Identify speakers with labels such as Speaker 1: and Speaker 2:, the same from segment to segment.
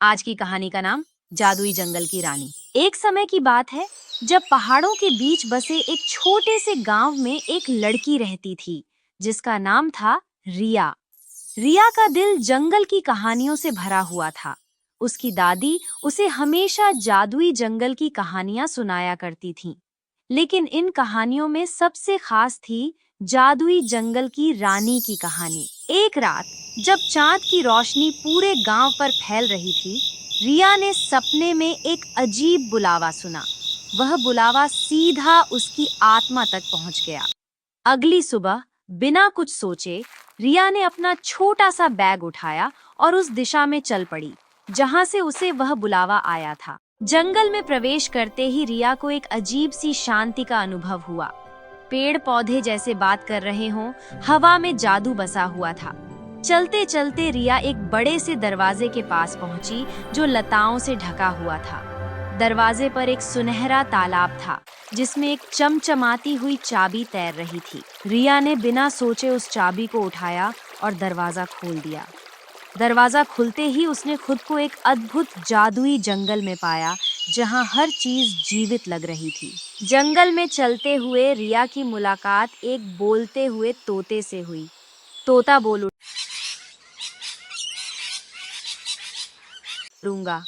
Speaker 1: आज की कहानी का नाम जादुई जंगल की रानी। एक समय की बात है जब पहाड़ों के बीच बसे एक छोटे से गांव में एक लड़की रहती थी जिसका नाम था रिया। रिया का दिल जंगल की कहानियों से भरा हुआ था। उसकी दादी उसे हमेशा जादुई जंगल की कहानियां सुनाया करती थीं। लेकिन इन कहानियों में सबसे खास थी जादुई जंगल की रानी की कहानी। एक रात जब चांद की रोशनी पूरे गांव पर फैल रही थी, रिया ने सपने में एक अजीब बुलावा सुना। वह बुलावा सीधा उसकी आत्मा तक पहुंच गया। अगली सुबह बिना कुछ सोचे रिया ने अपना छोटा सा बैग उठाया और उस दिशा में चल पड़ी जहां से उसे वह बुलावा आया था। जंगल में प्रवेश करते ही रिया को एक अजीब सी शांति का अनुभव हुआ। पेड़ पौधे जैसे बात कर रहे हों, हवा में जादू बसा हुआ था। चलते चलते रिया एक बड़े से दरवाजे के पास पहुंची जो लताओं से ढका हुआ था। दरवाजे पर एक सुनहरा तालाब था जिसमें एक चमचमाती हुई चाबी तैर रही थी। रिया ने बिना सोचे उस चाबी को उठाया और दरवाजा खोल दिया। दरवाजा खुलते ही उसने खुद को एक अद्भुत जादुई जंगल में पाया जहां हर चीज जीवित लग रही थी। जंगल में चलते हुए रिया की मुलाकात एक बोलते हुए तोते से हुई। तोता बोल उड़ूंगा।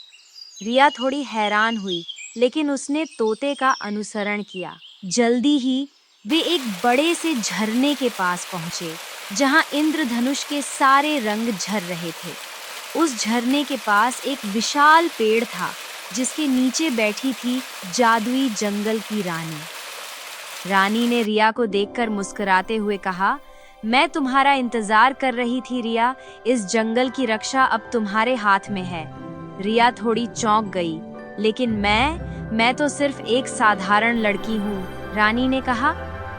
Speaker 1: रिया थोड़ी हैरान हुई, लेकिन उसने तोते का अनुसरण किया। जल्दी ही वे एक बड़े से झरने के पास पहुंचे जहां इंद्रधनुष के सारे रंग झर रहे थे। उस झरने के पास एक विशाल पेड़ था जिसके नीचे बैठी थी जादुई जंगल की रानी। रानी ने रिया को देखकर मुस्कुराते हुए कहा, मैं तुम्हारा इंतजार कर रही थी रिया, इस जंगल की रक्षा अब तुम्हारे हाथ में है। रिया थोड़ी चौंक गई, लेकिन मैं तो सिर्फ एक साधारण लड़की हूँ। रानी ने कहा,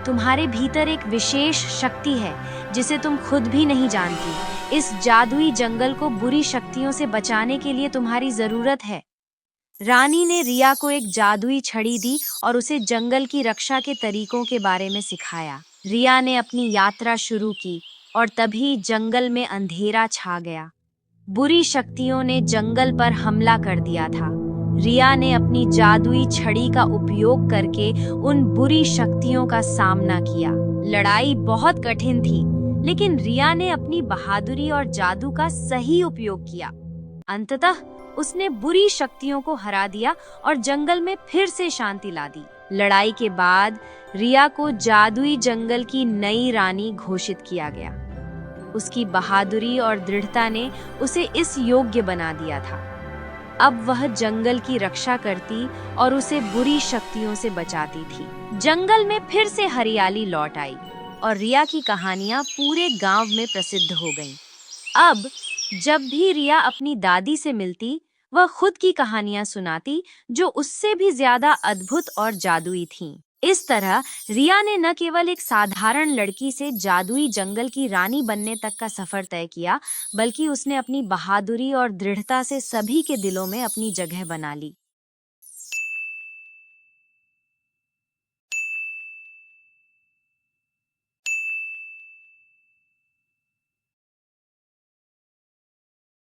Speaker 1: तुम्हारे भीतर एक विशेष शक्ति है जिसे तुम खुद भी नहीं जानती। इस जादुई जंगल को बुरी शक्तियों से बचाने के लिए तुम्हारी जरूरत है। रानी ने रिया को एक जादुई छड़ी दी और उसे जंगल की रक्षा के तरीकों के बारे में सिखाया। रिया ने अपनी यात्रा शुरू की और तभी जंगल में अंधेरा छा गया। बुरी शक्तियों ने जंगल पर हमला कर दिया था। रिया ने अपनी जादुई छड़ी का उपयोग करके उन बुरी शक्तियों का सामना किया। लड़ाई बहुत कठिन थी, लेकिन रिया ने अपनी बहादुरी और जादू का सही उपयोग किया। अंततः उसने बुरी शक्तियों को हरा दिया और जंगल में फिर से शांति ला दी। लड़ाई के बाद रिया को जादुई जंगल की नई रानी घोषित किया गया। उसकी बहादुरी और दृढ़ता ने उसे इस योग्य बना दिया था। अब वह जंगल की रक्षा करती और उसे बुरी शक्तियों से बचाती थी। जंगल में फिर से हरियाली लौट आई और रिया की कहानियां पूरे गांव में प्रसिद्ध हो गईं। अब जब भी रिया अपनी दादी से मिलती, वह खुद की कहानियां सुनाती जो उससे भी ज्यादा अद्भुत और जादुई थीं। इस तरह रिया ने न केवल एक साधारण लड़की से जादुई जंगल की रानी बनने तक का सफर तय किया, बल्कि उसने अपनी बहादुरी और दृढ़ता से सभी के दिलों में अपनी जगह बना ली।